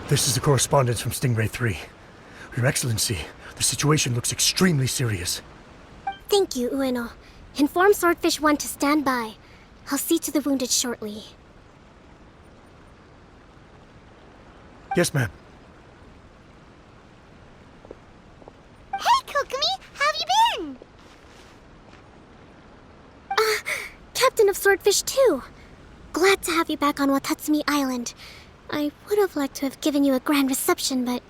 This is the correspondence from Stingray 3. Your Excellency, the situation looks extremely serious. Thank you, Ueno. Inform Swordfish 1 to stand by. I'll see to the wounded shortly. Yes, ma'am. Hey, Kokomi! How have you been? Captain of Swordfish 2. Glad to have you back on Watatsumi Island. I would have liked to have given you a grand reception, but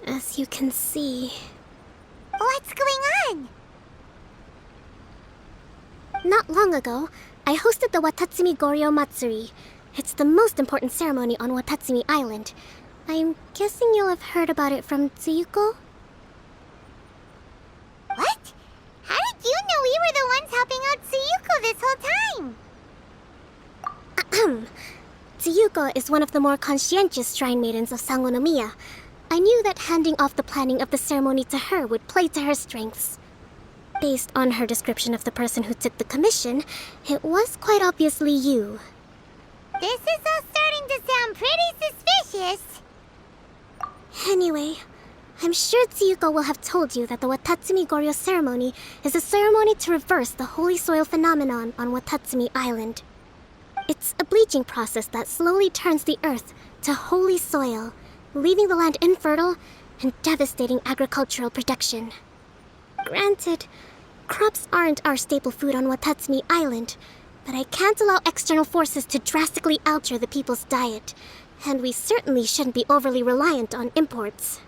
as you can see... What's going on? Not long ago, I hosted the Watatsumi Goryo Matsuri. It's the most important ceremony on Watatsumi Island. I'm guessing you'll have heard about it from Tsuyuko? What? How did you know we were the ones helping out Tsuyuko this whole time? Tsuyuko is one of the more conscientious shrine maidens of Enkanomiya. I knew that handing off the planning of the ceremony to her would play to her strengths. Based on her description of the person who took the commission, it was quite obviously you. This is all starting to sound pretty suspicious. Anyway, I'm sure Tsuyuko will have told you that the Watatsumi Goryo ceremony is a ceremony to reverse the holy soil phenomenon on Watatsumi Island. It's a bleaching process that slowly turns the earth to holy soil, leaving the land infertile and devastating agricultural production. Granted, crops aren't our staple food on Watatsumi Island, but I can't allow external forces to drastically alter the people's diet, and we certainly shouldn't be overly reliant on imports.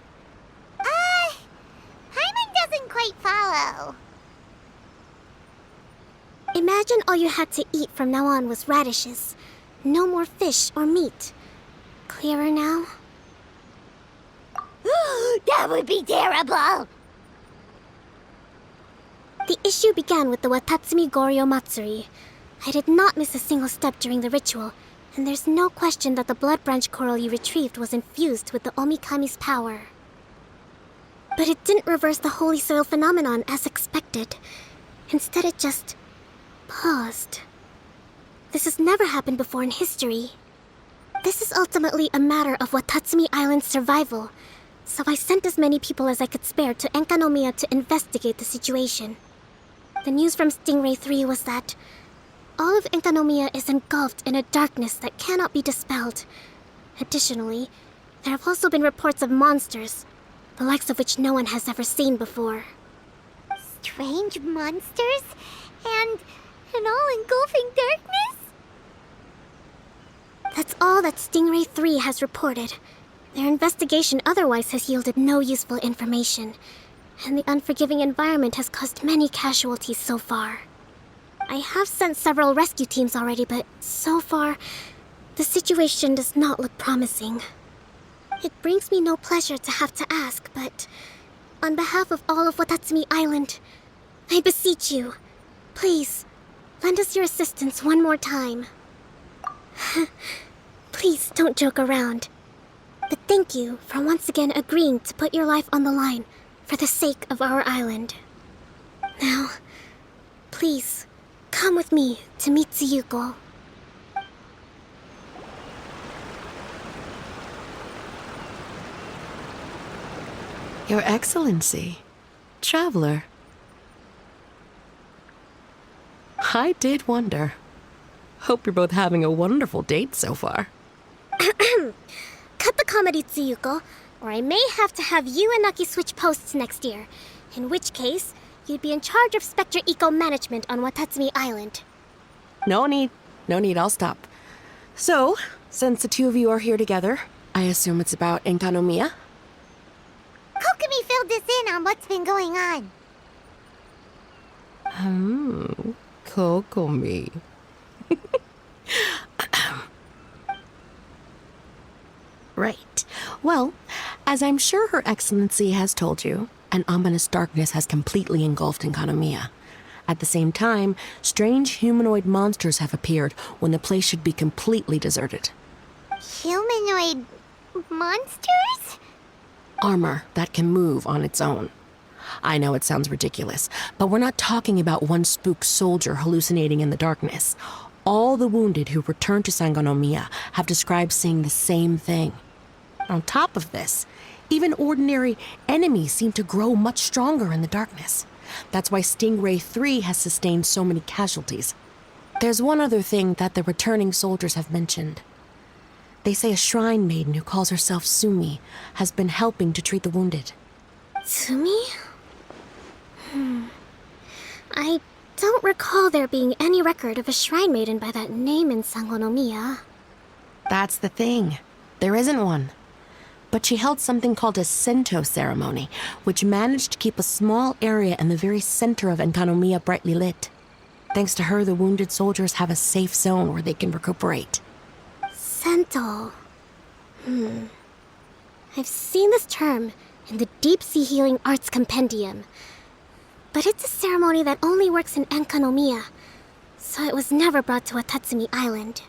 Hyman doesn't quite follow. Imagine all you had to eat from now on was radishes. No more fish or meat. Clearer now? That would be terrible! The issue began with the Watatsumi Goryo Matsuri. I did not miss a single step during the ritual, and there's no question that the blood branch coral you retrieved was infused with the Omikami's power. But it didn't reverse the holy soil phenomenon as expected. Instead, it just paused. This has never happened before in history. This is ultimately a matter of Watatsumi Island's survival, so I sent as many people as I could spare to Enkanomiya to investigate the situation. The news from Stingray 3 was that all of Enkanomiya is engulfed in a darkness that cannot be dispelled. Additionally, there have also been reports of monsters, the likes of which no one has ever seen before. Strange monsters? And an all-engulfing darkness? That's all that Stingray 3 has reported. Their investigation otherwise has yielded no useful information, and the unforgiving environment has caused many casualties so far. I have sent several rescue teams already, but so far, the situation does not look promising. It brings me no pleasure to have to ask, but on behalf of all of Watatsumi Island, I beseech you, please, lend us your assistance one more time. Please don't joke around. But thank you for once again agreeing to put your life on the line for the sake of our island. Now, please, come with me to meet Tsuyuko. Your Excellency, traveler. I did wonder. Hope you're both having a wonderful date so far. Cut the comedy, Tsuyuko, or I may have to have you and Naki switch posts next year. In which case, you'd be in charge of Specter Eco-Management on Watatsumi Island. No need, I'll stop. So, since the two of you are here together, I assume it's about Enkanomiya? Kokomi filled us in on what's been going on. Kokomi. Right. Well, as I'm sure Her Excellency has told you, an ominous darkness has completely engulfed Enkanomiya. At the same time, strange humanoid monsters have appeared when the place should be completely deserted. Humanoid monsters? Armor that can move on its own. I know it sounds ridiculous, but we're not talking about one spooked soldier hallucinating in the darkness. All the wounded who returned to Enkanomiya have described seeing the same thing. On top of this, even ordinary enemies seem to grow much stronger in the darkness. That's why Stingray 3 has sustained so many casualties. There's one other thing that the returning soldiers have mentioned. They say a shrine maiden who calls herself Tsumi has been helping to treat the wounded. Tsumi? I don't recall there being any record of a shrine maiden by that name in Enkanomiya. That's the thing. There isn't one. But she held something called a Sento ceremony, which managed to keep a small area in the very center of Enkanomiya brightly lit. Thanks to her, the wounded soldiers have a safe zone where they can recuperate. Sento. I've seen this term in the Deep Sea Healing Arts Compendium. But it's a ceremony that only works in Enkanomiya, so it was never brought to Watatsumi Island.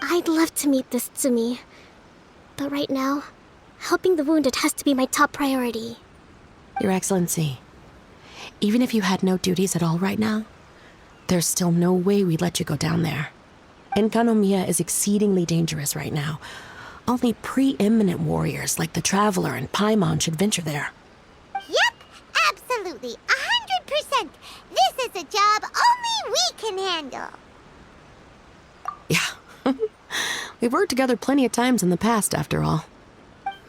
I'd love to meet this Tsumi, but right now, helping the wounded has to be my top priority. Your Excellency, even if you had no duties at all right now, there's still no way we'd let you go down there. Enkanomiya is exceedingly dangerous right now. Only preeminent warriors like the Traveler and Paimon should venture there. Yep, absolutely, 100%. This is a job only we can handle. Yeah. We've worked together plenty of times in the past, after all.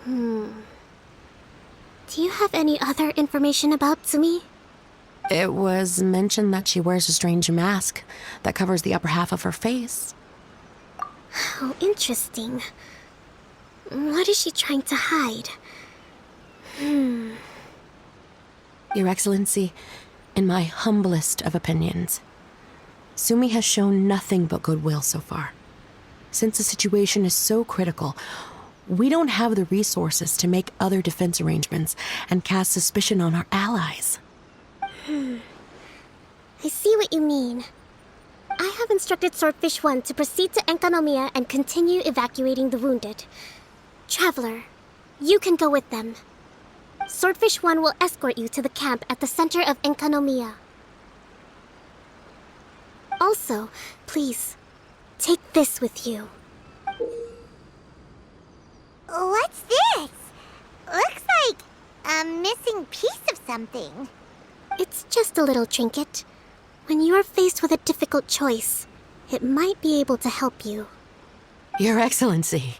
Do you have any other information about Tsumi? It was mentioned that she wears a strange mask that covers the upper half of her face. How interesting. What is she trying to hide? Your Excellency, in my humblest of opinions, Tsumi has shown nothing but goodwill so far. Since the situation is so critical, we don't have the resources to make other defense arrangements and cast suspicion on our allies. I see what you mean. I have instructed Swordfish 1 to proceed to Enkanomiya and continue evacuating the wounded. Traveler, you can go with them. Swordfish 1 will escort you to the camp at the center of Enkanomiya. Also, please, take this with you. What's this? Looks like a missing piece of something. It's just a little trinket. When you are faced with a difficult choice, it might be able to help you. Your Excellency.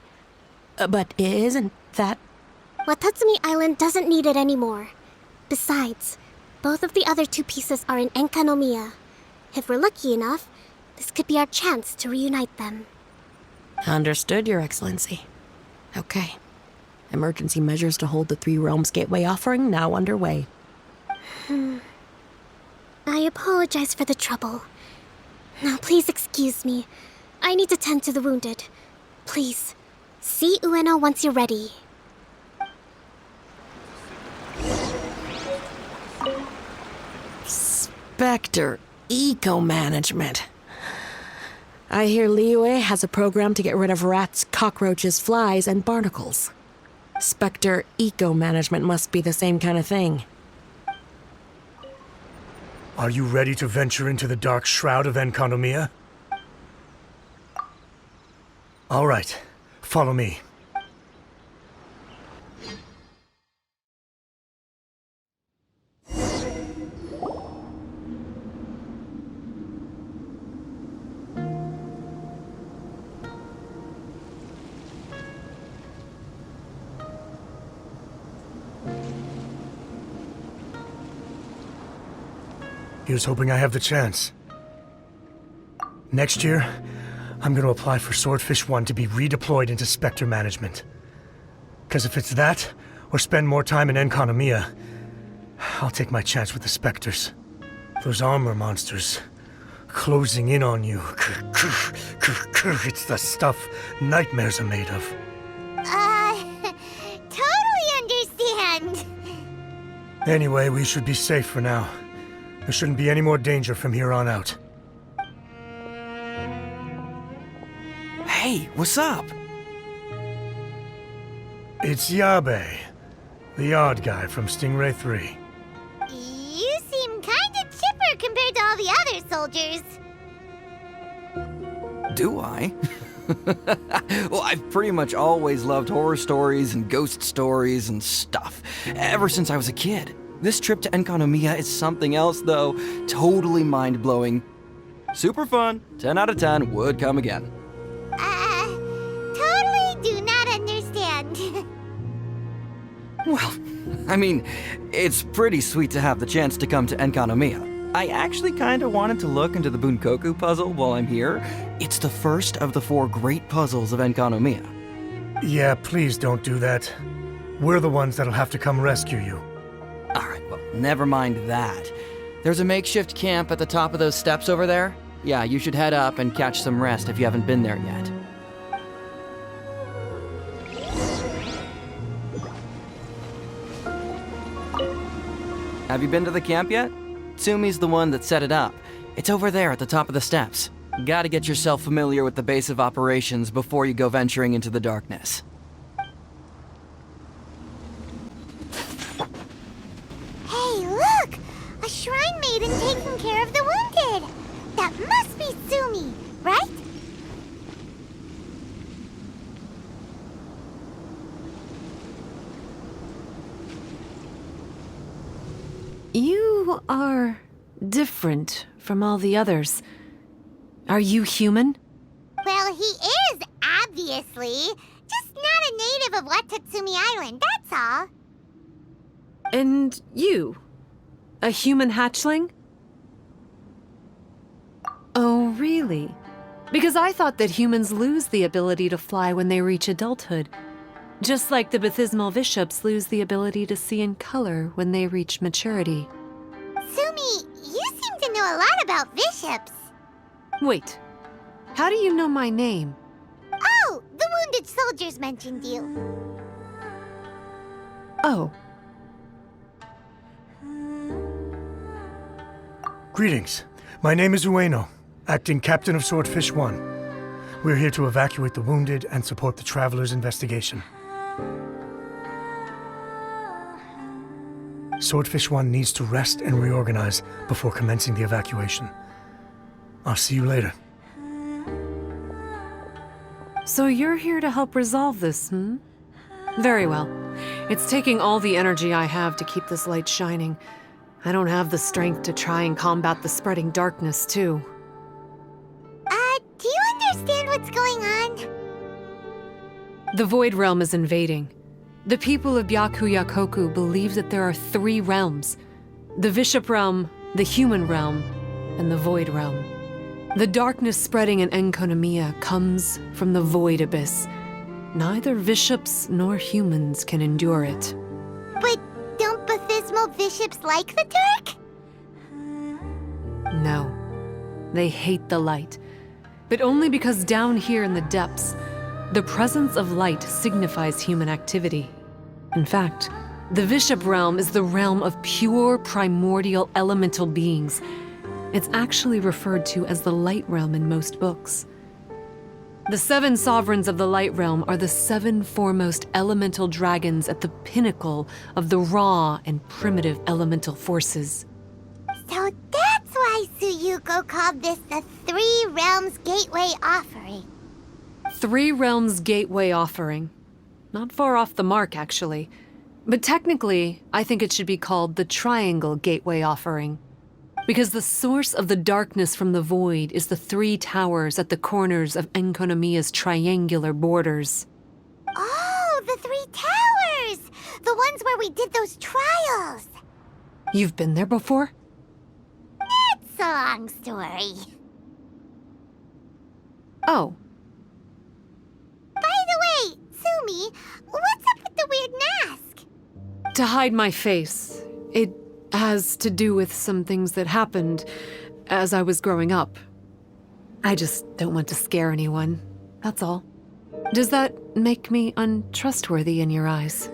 But isn't that... Watatsumi Island doesn't need it anymore. Besides, both of the other two pieces are in Enkanomiya. If we're lucky enough, this could be our chance to reunite them. Understood, Your Excellency. Okay. Emergency measures to hold the Three Realms Gateway offering now underway. I apologize for the trouble. Now please excuse me. I need to tend to the wounded. Please, see Ueno once you're ready. Specter Eco-Management. I hear Liyue has a program to get rid of rats, cockroaches, flies, and barnacles. Specter Eco-Management must be the same kind of thing. Are you ready to venture into the dark shroud of Enkanomiya? All right, follow me. Here's hoping I have the chance. Next year, I'm going to apply for Swordfish 1 to be redeployed into Specter Management. Because if it's that, or spend more time in Enkanomiya, I'll take my chance with the Specters. Those armor monsters, closing in on you. It's the stuff nightmares are made of. Totally understand. Anyway, we should be safe for now. There shouldn't be any more danger from here on out. Hey, what's up? It's Yabe, the odd guy from Stingray 3. You seem kinda chipper compared to all the other soldiers. Do I? Well, I've pretty much always loved horror stories and ghost stories and stuff, ever since I was a kid. This trip to Enkanomiya is something else, though. Totally mind-blowing. Super fun. 10 out of 10 would come again. Totally do not understand. Well, I mean, it's pretty sweet to have the chance to come to Enkanomiya. I actually kinda wanted to look into the Bunkoku puzzle while I'm here. It's the first of the 4 great puzzles of Enkanomiya. Yeah, please don't do that. We're the ones that'll have to come rescue you. Alright, well, never mind that. There's a makeshift camp at the top of those steps over there. Yeah, you should head up and catch some rest if you haven't been there yet. Have you been to the camp yet? Tsumi's the one that set it up. It's over there at the top of the steps. Gotta get yourself familiar with the base of operations before you go venturing into the darkness. Hey, look! A shrine maiden taking care of the wounded! That must be Tsumi, right? You are different from all the others. Are you human? Well, he is, obviously. Just not a native of Watatsumi Island, that's all. And you? A human hatchling? Oh, really? Because I thought that humans lose the ability to fly when they reach adulthood. Just like the baptismal bishops lose the ability to see in color when they reach maturity. Tsumi, you seem to know a lot about bishops. Wait, how do you know my name? Oh, the wounded soldiers mentioned you. Oh, Greetings. My name is Ueno, acting captain of Swordfish 1. We're here to evacuate the wounded and support the traveler's investigation. Swordfish 1 needs to rest and reorganize before commencing the evacuation. I'll see you later. so you're here to help resolve this, hmm? Very well. It's taking all the energy I have to keep this light shining. I don't have the strength to try and combat the spreading darkness, too. Do you understand what's going on? The Void Realm is invading. The people of Byakuyakoku believe that there are 3 realms: the Bishop Realm, the Human Realm, and the Void Realm. The darkness spreading in Enkanomiya comes from the Void Abyss. Neither bishops nor humans can endure it. But don't baptismal bishops like the dark? No. They hate the light. But only because down here in the depths, the presence of light signifies human activity. In fact, the Bishop Realm is the realm of pure primordial elemental beings. It's actually referred to as the Light Realm in most books. The 7 sovereigns of the Light Realm are the 7 foremost elemental dragons at the pinnacle of the raw and primitive elemental forces. So that's why Tsuyuko called this the 3 Realms Gateway Offering. 3 Realms Gateway Offering. Not far off the mark, actually. But technically, I think it should be called the Triangle Gateway Offering. Because the source of the darkness from the void is the 3 towers at the corners of Enkanomiya's triangular borders. Oh, the 3 towers! The ones where we did those trials! You've been there before? It's a long story. Oh, By the way, Tsumi, what's up with the weird mask? to hide my face. It has to do with some things that happened as I was growing up. I just don't want to scare anyone, that's all. Does that make me untrustworthy in your eyes?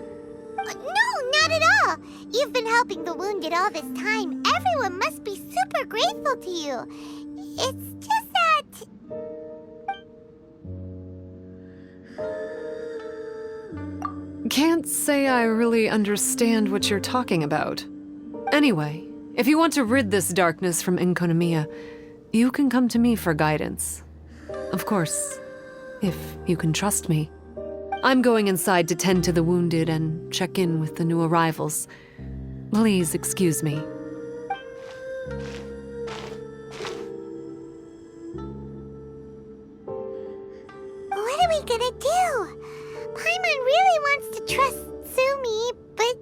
No, not at all. You've been helping the wounded all this time. Everyone must be super grateful to you. It's just that... Can't say I really understand what you're talking about. Anyway, if you want to rid this darkness from Enkanomiya, you can come to me for guidance. Of course, if you can trust me. I'm going inside to tend to the wounded and check in with the new arrivals. Please excuse me. What are we gonna do? Paimon really wants to trust Tsumi, but...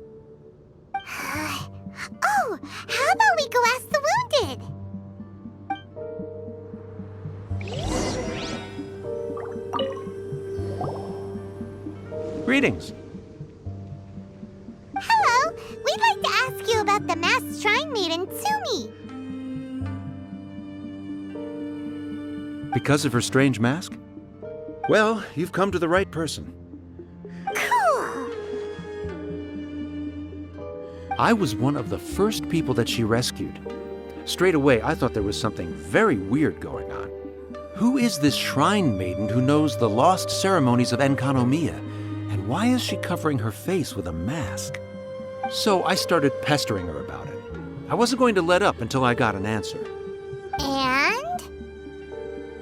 Oh, how about we go ask the wounded? Greetings. Hello, we'd like to ask you about the masked shrine maiden, Tsumi. Because of her strange mask? Well, you've come to the right person. Cool. I was one of the first people that she rescued. Straight away, I thought there was something very weird going on. Who is this shrine maiden who knows the lost ceremonies of Enkanomiya? And why is she covering her face with a mask? So I started pestering her about it. I wasn't going to let up until I got an answer. And?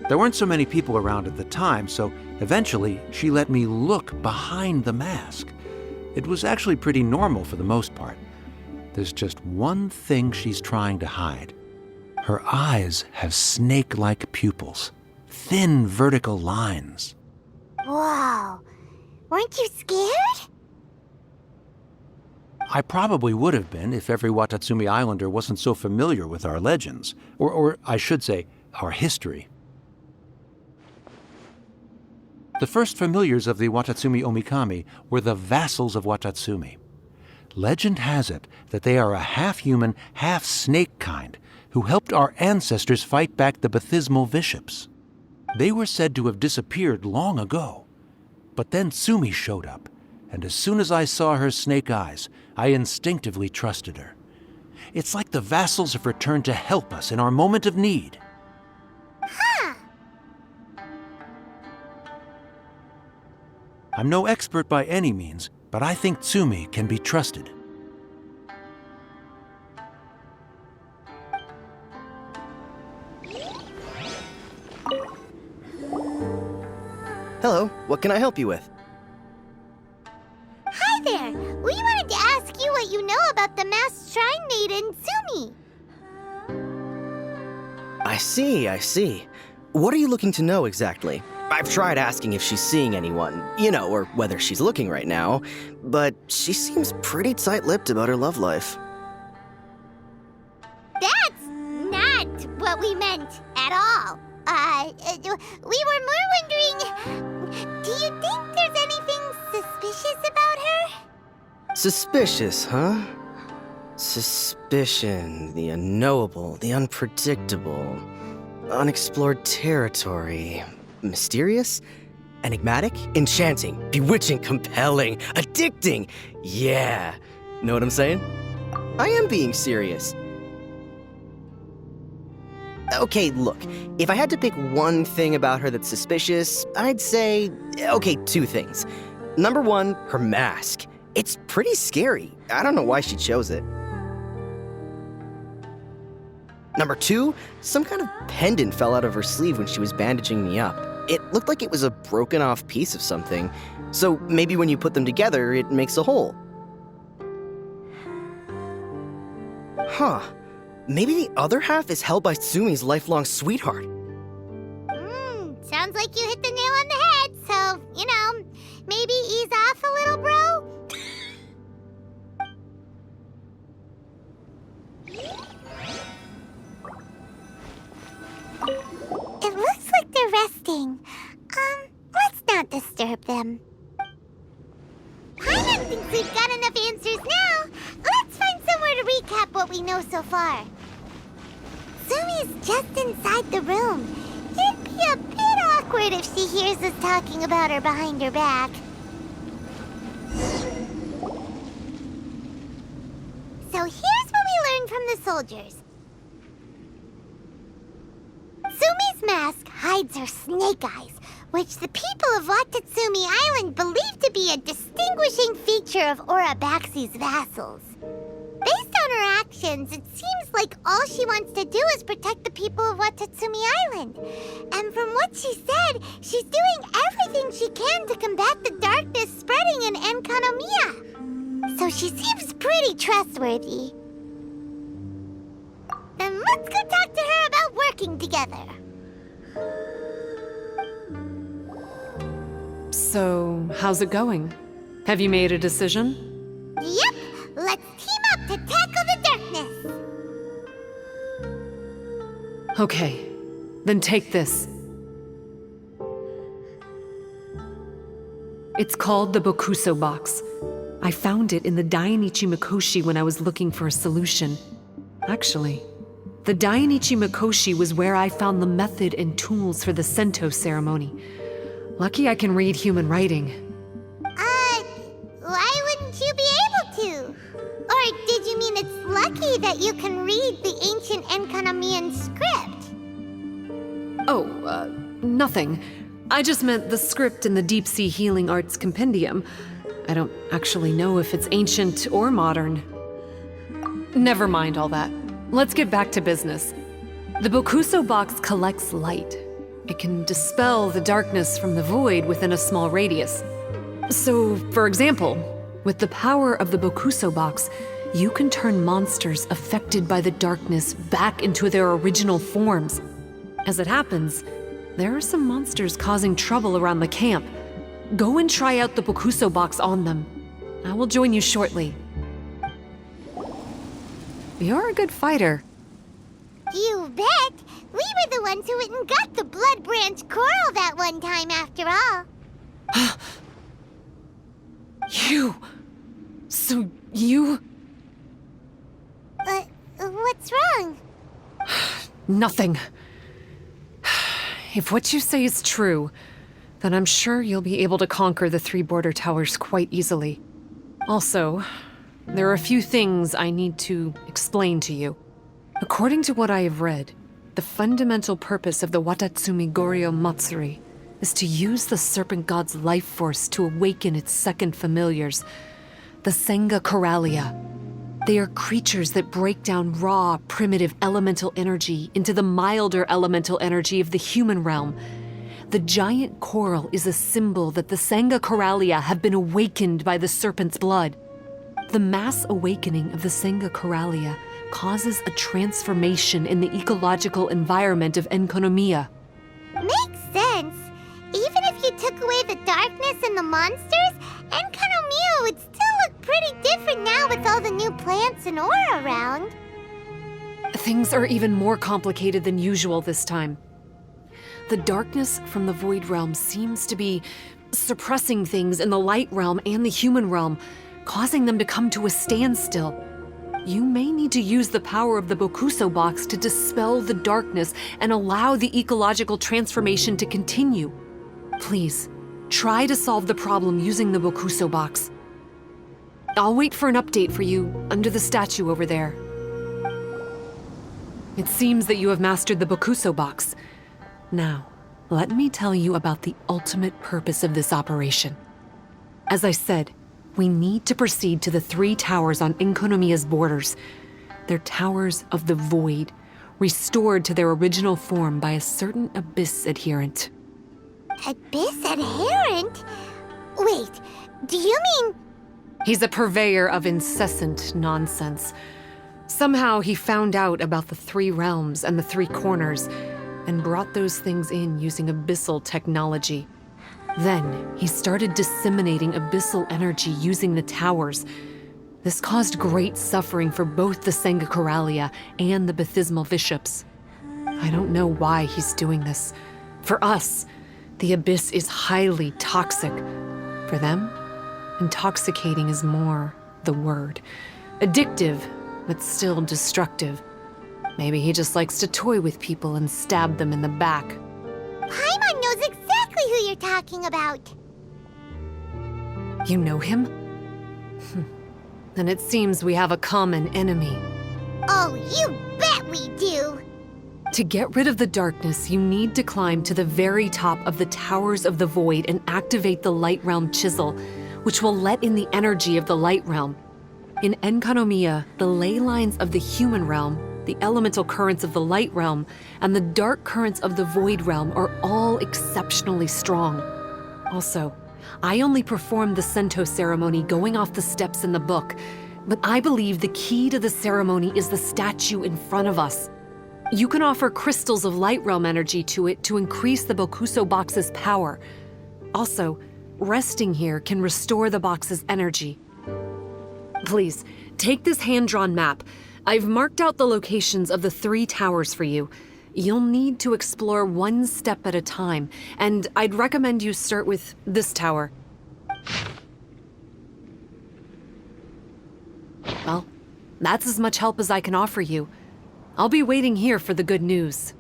There weren't so many people around at the time, so eventually she let me look behind the mask. It was actually pretty normal for the most part. There's just one thing she's trying to hide. Her eyes have snake-like pupils, thin vertical lines. Whoa. Weren't you scared? I probably would have been if every Watatsumi Islander wasn't so familiar with our legends, or I should say, our history. The first familiars of the Watatsumi Omikami were the vassals of Watatsumi. Legend has it that they are a half-human, half-snake kind who helped our ancestors fight back the Bathismal Bishops. They were said to have disappeared long ago. But then Tsumi showed up, and as soon as I saw her snake eyes, I instinctively trusted her. It's like the vassals have returned to help us in our moment of need. Huh. I'm no expert by any means, but I think Tsumi can be trusted. Hello, what can I help you with? Hi there. We wanted to ask you what you know about the masked shrine maiden, Tsumi. I see. What are you looking to know exactly? I've tried asking if she's seeing anyone, or whether she's looking right now, but she seems pretty tight-lipped about her love life. That's not what we meant at all. We were more wondering, do you think there's anything suspicious about her? Suspicious, huh? Suspicion, the unknowable, the unpredictable, unexplored territory. Mysterious? Enigmatic? Enchanting? Bewitching? Compelling? Addicting? Yeah. Know what I'm saying? I am being serious. Okay, look, if I had to pick one thing about her that's suspicious, I'd say, two things. Number one, her mask. It's pretty scary. I don't know why she chose it. Number two, some kind of pendant fell out of her sleeve when she was bandaging me up. It looked like it was a broken off piece of something. So maybe when you put them together, it makes a whole. Huh. Maybe the other half is held by Tsumi's lifelong sweetheart. Sounds like you hit the nail on the head, so, maybe ease off a little, bro? It looks like they're resting. Let's not disturb them. Paimon thinks we've got enough answers now. Let's find somewhere to recap what we know so far. Tsumi's just inside the room. It'd be a bit awkward if she hears us talking about her behind her back. So here's what we learned from the soldiers. Tsumi's mask hides her snake eyes, which the people of Watatsumi Island believe to be a distinguishing feature of Urabaxi's vassals. Based on her actions, it seems like all she wants to do is protect the people of Watatsumi Island. And from what she said, she's doing everything she can to combat the darkness spreading in Enkanomiya. So she seems pretty trustworthy. Then let's go talk to her about working together. So, how's it going? Have you made a decision? Yep, let's team up to tackle the darkness. Okay, then take this. It's called the Bokuso box. I found it in the Dainichi Mikoshi when I was looking for a solution. Actually, the Dainichi Mikoshi was where I found the method and tools for the Sento ceremony. Lucky I can read human writing. Why wouldn't you be able to? Or did you mean it's lucky that you can read the ancient Enkanomiyan script? Oh, nothing. I just meant the script in the Deep Sea Healing Arts Compendium. I don't actually know if it's ancient or modern. Never mind all that. Let's get back to business. The Bokuso box collects light. It can dispel the darkness from the void within a small radius. So, for example, with the power of the Bokuso box, you can turn monsters affected by the darkness back into their original forms. As it happens, there are some monsters causing trouble around the camp. Go and try out the Bokuso box on them. I will join you shortly. You're a good fighter. You bet! We were the ones who went and got the blood branch coral that one time after all. So you... What's wrong? Nothing. If what you say is true, then I'm sure you'll be able to conquer the 3 border towers quite easily. Also, there are a few things I need to explain to you. According to what I have read, the fundamental purpose of the Watatsumi Goryo Matsuri is to use the serpent god's life force to awaken its second familiars, the Senga Coralia. They are creatures that break down raw, primitive elemental energy into the milder elemental energy of the human realm. The giant coral is a symbol that the Senga Coralia have been awakened by the serpent's blood. The mass awakening of the Senga Coralia causes a transformation in the ecological environment of Enkanomiya. Makes sense. Even if you took away the darkness and the monsters, Enkanomiya would still look pretty different now with all the new plants and ore around. Things are even more complicated than usual this time. The darkness from the Void Realm seems to be suppressing things in the Light Realm and the human realm, causing them to come to a standstill. You may need to use the power of the Bokuso box to dispel the darkness and allow the ecological transformation to continue. Please, try to solve the problem using the Bokuso box. I'll wait for an update for you under the statue over there. It seems that you have mastered the Bokuso box. Now, let me tell you about the ultimate purpose of this operation. As I said, we need to proceed to the 3 towers on Enkanomiya's borders. They're towers of the void, restored to their original form by a certain Abyss adherent. Abyss adherent? Wait, do you mean... He's a purveyor of incessant nonsense. Somehow he found out about the 3 realms and the 3 corners, and brought those things in using abyssal technology. Then, he started disseminating abyssal energy using the towers. This caused great suffering for both the Senga Coralia and the Baptismal Bishops. I don't know why he's doing this. For us, the Abyss is highly toxic. For them, intoxicating is more the word. Addictive, but still destructive. Maybe he just likes to toy with people and stab them in the back. Paimon knows exactly who you're talking about. You know him? Then it seems we have a common enemy. Oh, you bet we do! To get rid of the darkness, you need to climb to the very top of the Towers of the Void and activate the Light Realm Chisel, which will let in the energy of the Light Realm. In Enkanomiya, the ley lines of the human realm, the elemental currents of the light realm, and the dark currents of the void realm are all exceptionally strong. Also, I only performed the Sento ceremony going off the steps in the book, but I believe the key to the ceremony is the statue in front of us. You can offer crystals of light realm energy to it to increase the Bokuso box's power. Also, resting here can restore the box's energy. Please, take this hand-drawn map. I've marked out the locations of the 3 towers for you. You'll need to explore one step at a time, and I'd recommend you start with this tower. Well, that's as much help as I can offer you. I'll be waiting here for the good news.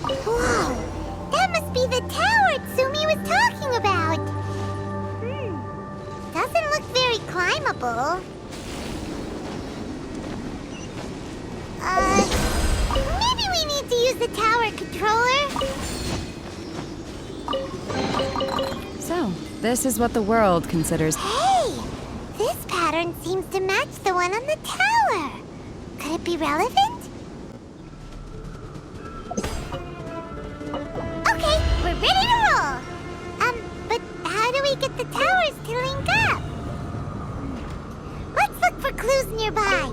Whoa! That must be the tower Tsumi was talking about! Doesn't look very climbable. Maybe we need to use the tower controller? So, this is what the world considers. Hey! This pattern seems to match the one on the tower. Could it be relevant? Okay, we're ready to roll! But how do we get the towers to link up? Let's look for clues nearby.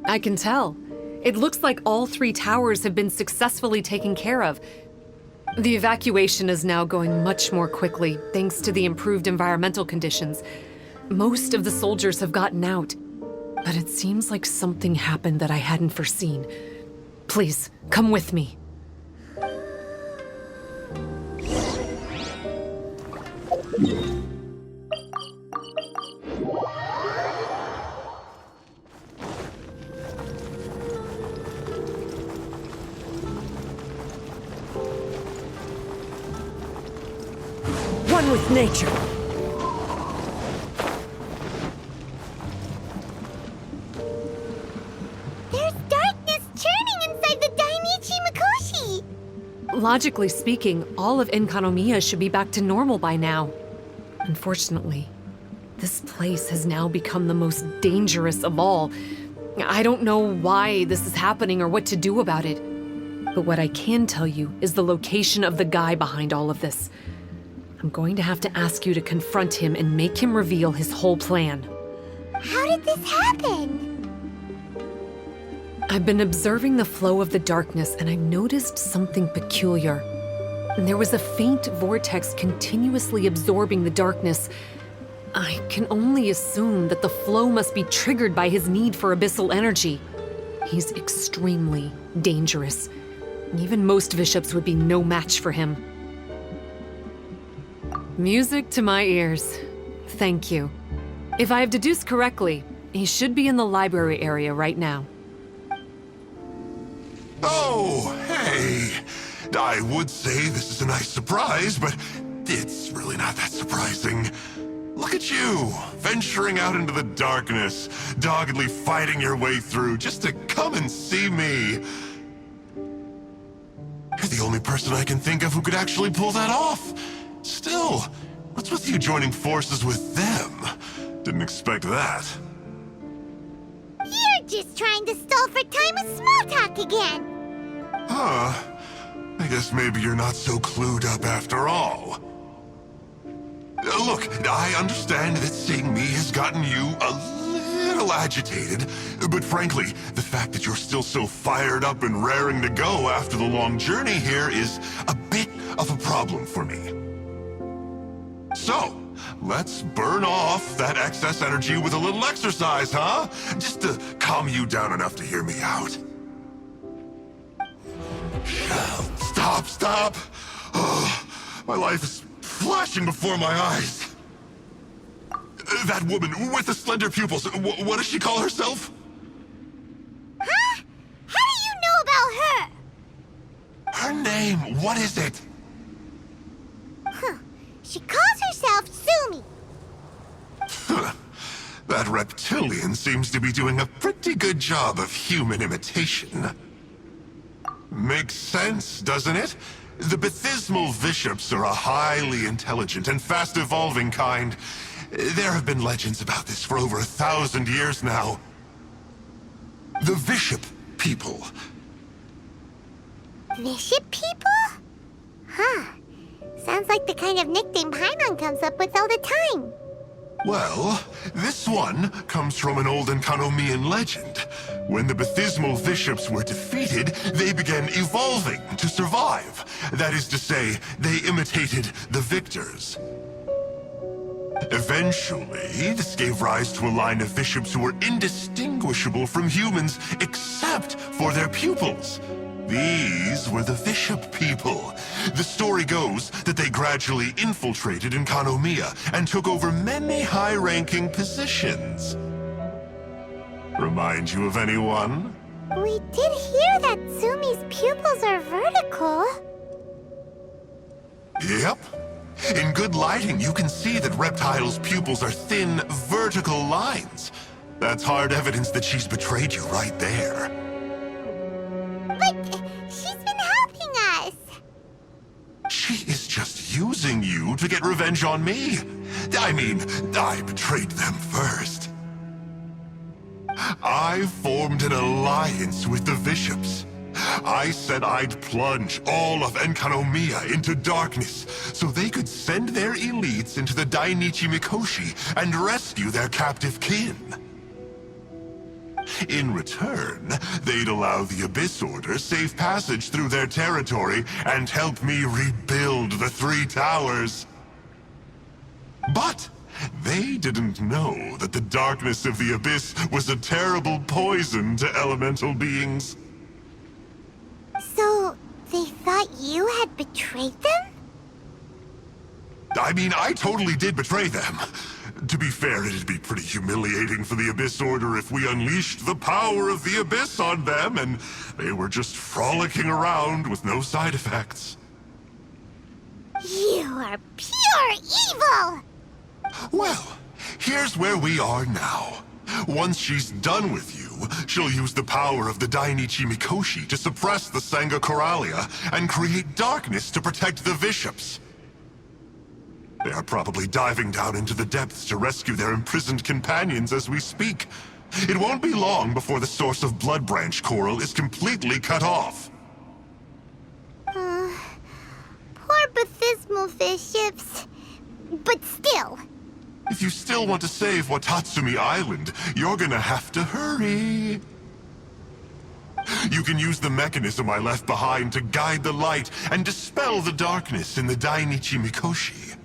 I can tell. It looks like all 3 towers have been successfully taken care of. The evacuation is now going much more quickly, thanks to the improved environmental conditions. Most of the soldiers have gotten out, but it seems like something happened that I hadn't foreseen. Please, come with me. One with nature. There's darkness churning inside the Dainichi Mikoshi! Logically speaking, all of Enkanomiya should be back to normal by now. Unfortunately, this place has now become the most dangerous of all. I don't know why this is happening or what to do about it. But what I can tell you is the location of the guy behind all of this. I'm going to have to ask you to confront him and make him reveal his whole plan. How did this happen? I've been observing the flow of the darkness and I've noticed something peculiar. There was a faint vortex continuously absorbing the darkness. I can only assume that the flow must be triggered by his need for abyssal energy. He's extremely dangerous. Even most bishops would be no match for him. Music to my ears. Thank you. If I have deduced correctly, he should be in the library area right now. Oh, hey! I would say this is a nice surprise, but it's really not that surprising. Look at you, venturing out into the darkness, doggedly fighting your way through just to come and see me. You're the only person I can think of who could actually pull that off. Still, what's with you joining forces with them? Didn't expect that. You're just trying to stall for time with small talk again! Huh. I guess maybe you're not so clued up after all. Look, I understand that seeing me has gotten you a little agitated, but frankly, the fact that you're still so fired up and raring to go after the long journey here is a bit of a problem for me. So, let's burn off that excess energy with a little exercise, huh? Just to calm you down enough to hear me out. Stop! Oh, my life is flashing before my eyes. That woman with the slender pupils, what does she call herself? Huh? How do you know about her? Her name, what is it? Huh. She calls herself Tsumi. That reptilian seems to be doing a pretty good job of human imitation. Makes sense, doesn't it? The Baptismal Bishops are a highly intelligent and fast-evolving kind. There have been legends about this for over 1,000 years now. The Bishop people. Bishop people? Huh. Sounds like the kind of nickname Paimon comes up with all the time. Well, this one comes from an old Enkanomiyan legend. When the Baptismal Bishops were defeated, they began evolving to survive. That is to say, they imitated the victors. Eventually, this gave rise to a line of bishops who were indistinguishable from humans except for their pupils. These were the Bishop people. The story goes that they gradually infiltrated Enkanomiya and took over many high-ranking positions. Remind you of anyone? We did hear that Tsumi's pupils are vertical. Yep. In good lighting, you can see that Reptile's pupils are thin, vertical lines. That's hard evidence that she's betrayed you right there. But she's been helping us. She is just using you to get revenge on me. I mean, I betrayed them first. I formed an alliance with the bishops. I said I'd plunge all of Enkanomiya into darkness so they could send their elites into the Dainichi Mikoshi and rescue their captive kin. In return, they'd allow the Abyss Order safe passage through their territory and help me rebuild the three towers. But they didn't know that the darkness of the Abyss was a terrible poison to elemental beings. So, they thought you had betrayed them? I mean, I totally did betray them. To be fair, it'd be pretty humiliating for the Abyss Order if we unleashed the power of the Abyss on them and they were just frolicking around with no side effects. You are pure evil! Well, here's where we are now. Once she's done with you, she'll use the power of the Dainichi Mikoshi to suppress the Sangha Coralia and create darkness to protect the Vishops. They are probably diving down into the depths to rescue their imprisoned companions as we speak. It won't be long before the source of Blood Branch Coral is completely cut off. Poor Bathismal Vishops. But still. If you still want to save Watatsumi Island, you're gonna have to hurry. You can use the mechanism I left behind to guide the light and dispel the darkness in the Dainichi Mikoshi.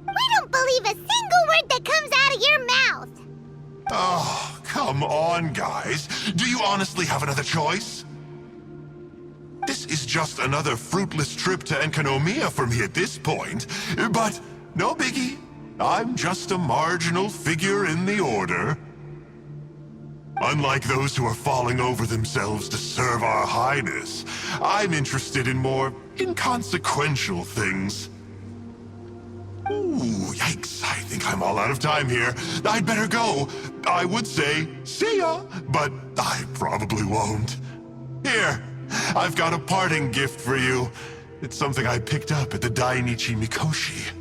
We don't believe a single word that comes out of your mouth! Oh, come on, guys. Do you honestly have another choice? This is just another fruitless trip to Enkanomiya for me at this point, but no biggie. I'm just a marginal figure in the Order. Unlike those who are falling over themselves to serve our Highness, I'm interested in more inconsequential things. Ooh, yikes. I think I'm all out of time here. I'd better go. I would say, see ya, but I probably won't. Here, I've got a parting gift for you. It's something I picked up at the Dainichi Mikoshi.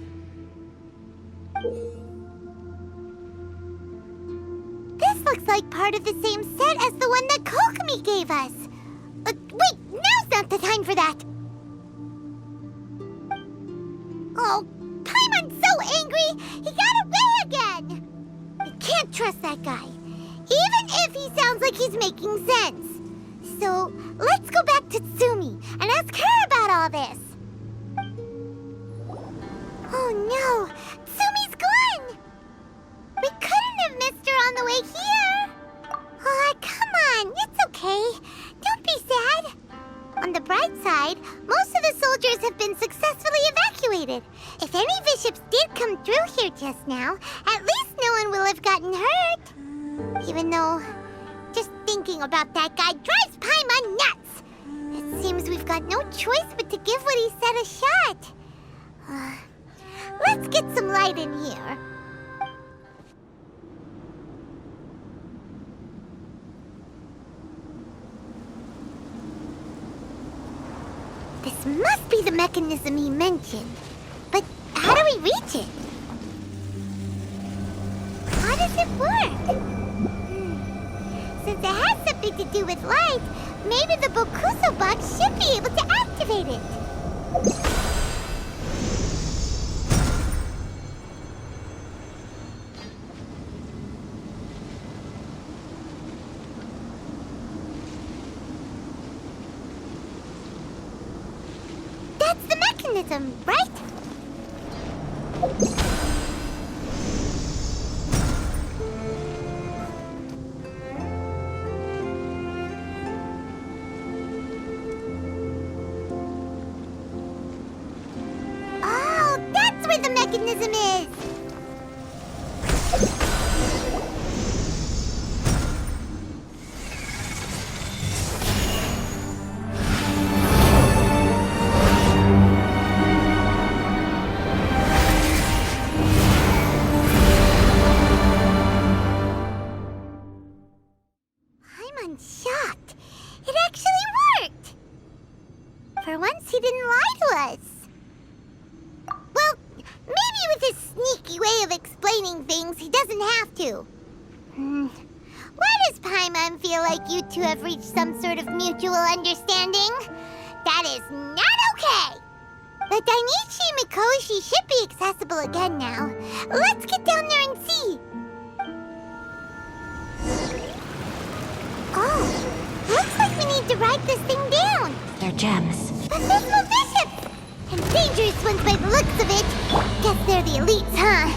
This looks like part of the same set as the one that Kokomi gave us. Wait, now's not the time for that. Oh, Paimon's so angry, he got away again. I can't trust that guy, even if he sounds like he's making sense. So, let's go back to Tsumi and ask her about all this. Oh no, Tsumi's gone! We couldn't have missed her on the way here! Oh, come on, it's okay. Don't be sad. On the bright side, most of the soldiers have been successfully evacuated. If any bishops did come through here just now, at least no one will have gotten hurt. Even though, just thinking about that guy drives Paimon nuts. It seems we've got no choice but to give what he said a shot. Let's get some light in here. This must be the mechanism he mentioned. But how do we reach it? How does it work? Since it has something to do with light, maybe the Bokuso box should be able to activate it. That's the mechanism, right? Oh, that's where the mechanism is! I'm shocked. It actually worked! For once, he didn't lie to us. Well, maybe with his sneaky way of explaining things, he doesn't have to. Why does Paimon feel like you two have reached some sort of mutual understanding? That is not okay! The Dainichi Mikoshi should be accessible again now. Let's get down there and see. Oh, looks like we need to write this thing down. They're gems. Baptismal bishops! And dangerous ones by the looks of it. Guess they're the elites, huh?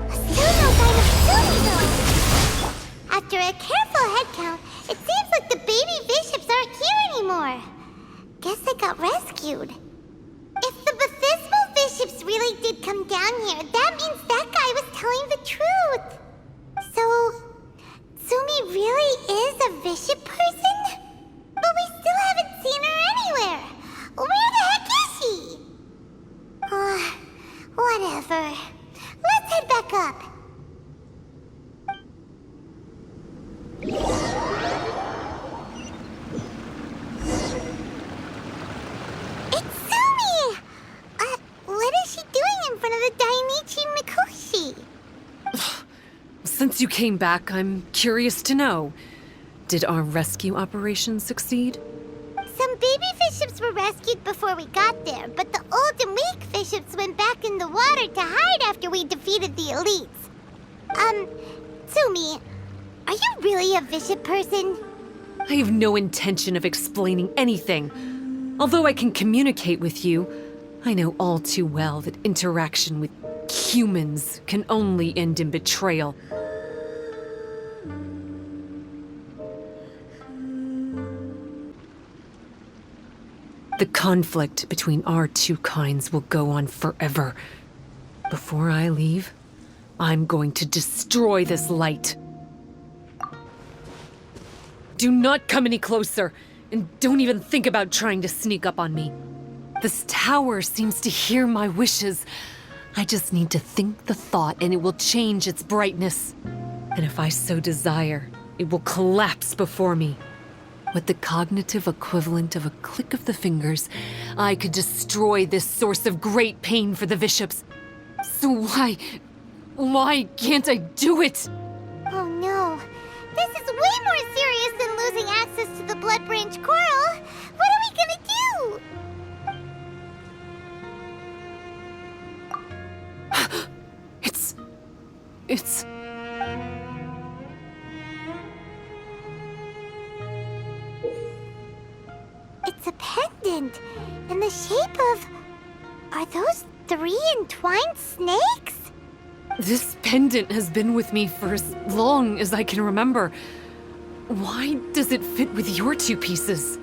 Still no sign of Tsumi, though. After a careful head count, it seems like the baby bishops aren't here anymore. Guess they got rescued. If the baptismal bishops really did come down here, that means that guy was telling the truth. So, Tsumi really is a bishop person? But we still haven't seen her anywhere. Where the heck is she? Whatever. Let's head back up. It's Tsumi! What is she doing in front of the Dainichi Mikoshi? Since you came back, I'm curious to know. Did our rescue operation succeed? Some baby bishops were rescued before we got there, but the old and weak bishops went back in the water to hide after we defeated the elites. Tsumi, are you really a bishop person? I have no intention of explaining anything. Although I can communicate with you, I know all too well that interaction with humans can only end in betrayal. The conflict between our two kinds will go on forever. Before I leave, I'm going to destroy this light. Do not come any closer, and don't even think about trying to sneak up on me. This tower seems to hear my wishes. I just need to think the thought, and it will change its brightness. And if I so desire, it will collapse before me. With the cognitive equivalent of a click of the fingers, I could destroy this source of great pain for the bishops. So why can't I do it? Oh no. This is way more serious than losing access to the Blood Branch Coral. What are we gonna do? It's... It's a pendant in the shape of... Are those 3 entwined snakes? This pendant has been with me for as long as I can remember. Why does it fit with your 2 pieces?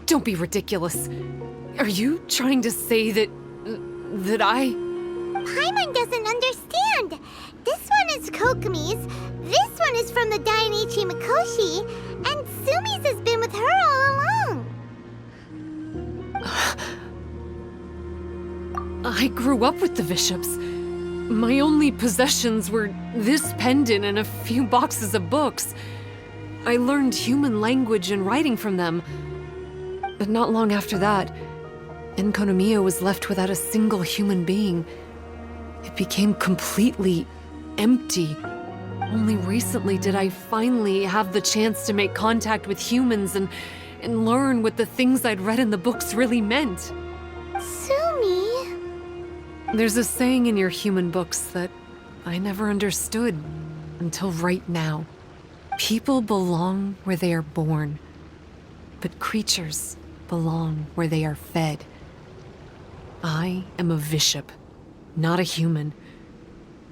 Don't be ridiculous. Are you trying to say that I... Paimon doesn't understand. This one is Kokomi's, this one is from the Dainichi Mikoshi, and Tsumi's has been with her all along. I grew up with the bishops. My only possessions were this pendant and a few boxes of books. I learned human language and writing from them. But not long after that, Enkanomiya was left without a single human being. It became completely empty. Only recently did I finally have the chance to make contact with humans and learn what the things I'd read in the books really meant. Tsumi? There's a saying in your human books that I never understood until right now. People belong where they are born, but creatures belong where they are fed. I am a bishop, not a human.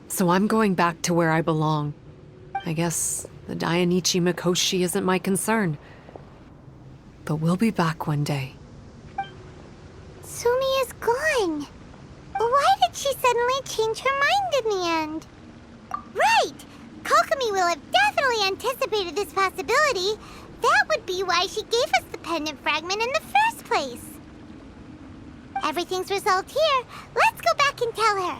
So I'm going back to where I belong. I guess the Dainichi Mikoshi isn't my concern. But we'll be back one day. Tsumi is gone. Why did she suddenly change her mind in the end? Right! Kokomi will have definitely anticipated this possibility. That would be why she gave us the pendant fragment in the first place. Everything's resolved here. Let's go back and tell her.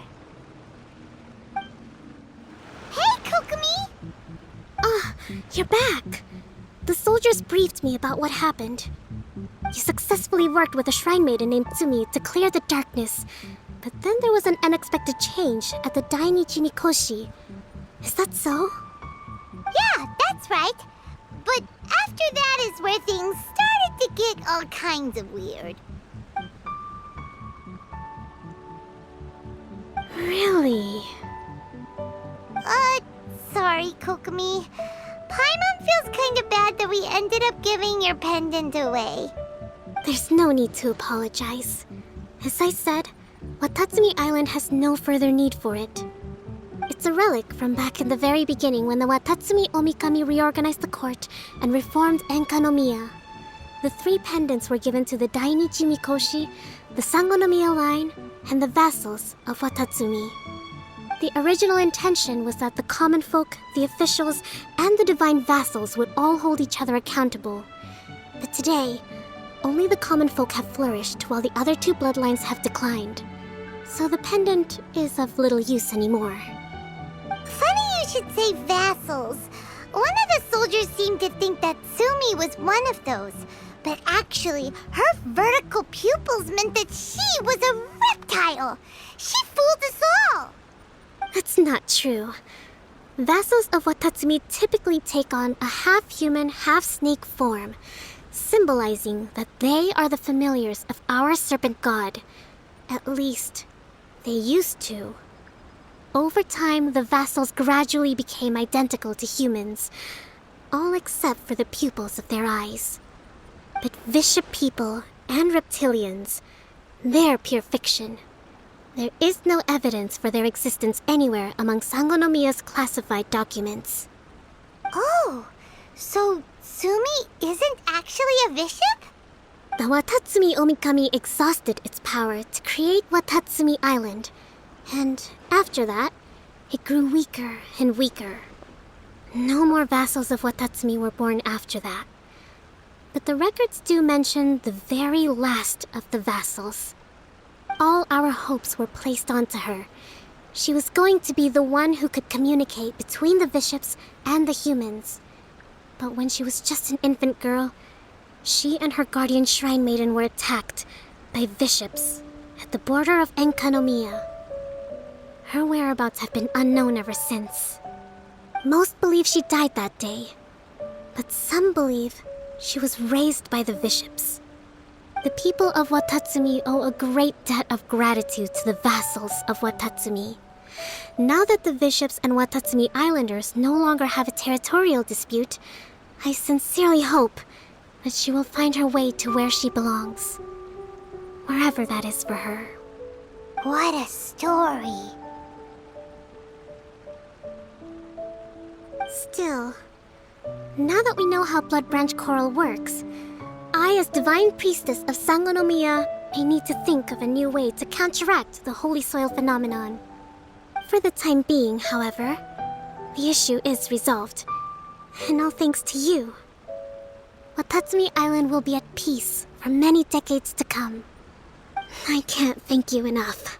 Hey, Kokomi! You're back. The soldiers briefed me about what happened. You successfully worked with a shrine maiden named Tsumi to clear the darkness. But then there was an unexpected change at the Dainichi Mikoshi. Is that so? Yeah, that's right. But after that is where things started to get all kinds of weird. Really? Sorry, Kokomi. Paimon feels kind of bad that we ended up giving your pendant away. There's no need to apologize. As I said, Watatsumi Island has no further need for it. It's a relic from back in the very beginning when the Watatsumi Omikami reorganized the court and reformed Enkanomiya. The 3 pendants were given to the Dainichi Mikoshi, the Sangonomiya line, and the vassals of Watatsumi. The original intention was that the common folk, the officials, and the divine vassals would all hold each other accountable. But today, only the common folk have flourished while the other 2 bloodlines have declined. So the pendant is of little use anymore. Funny you should say vassals. One of the soldiers seemed to think that Tsumi was one of those. But actually, her vertical pupils meant that she was a reptile. She fooled us all. That's not true. Vassals of Watatsumi typically take on a half-human, half-snake form, symbolizing that they are the familiars of our serpent god. At least, they used to. Over time, the vassals gradually became identical to humans, all except for the pupils of their eyes. But Bishop people and reptilians, they're pure fiction. There is no evidence for their existence anywhere among Sangonomiya's classified documents. Oh, so Tsumi isn't actually a bishop? The Watatsumi Omikami exhausted its power to create Watatsumi Island, and after that, it grew weaker and weaker. No more vassals of Watatsumi were born after that. But the records do mention the very last of the vassals. All our hopes were placed onto her. She was going to be the one who could communicate between the bishops and the humans. But when she was just an infant girl, she and her guardian shrine maiden were attacked by bishops at the border of Enkanomiya. Her whereabouts have been unknown ever since. Most believe she died that day, but some believe she was raised by the bishops. The people of Watatsumi owe a great debt of gratitude to the vassals of Watatsumi. Now that the bishops and Watatsumi Islanders no longer have a territorial dispute, I sincerely hope that she will find her way to where she belongs. Wherever that is for her. What a story. Still, now that we know how Blood Branch Coral works, I, as Divine Priestess of Sangonomiya, may need to think of a new way to counteract the Holy Soil phenomenon. For the time being, however, the issue is resolved, and all thanks to you. Watatsumi Island will be at peace for many decades to come. I can't thank you enough.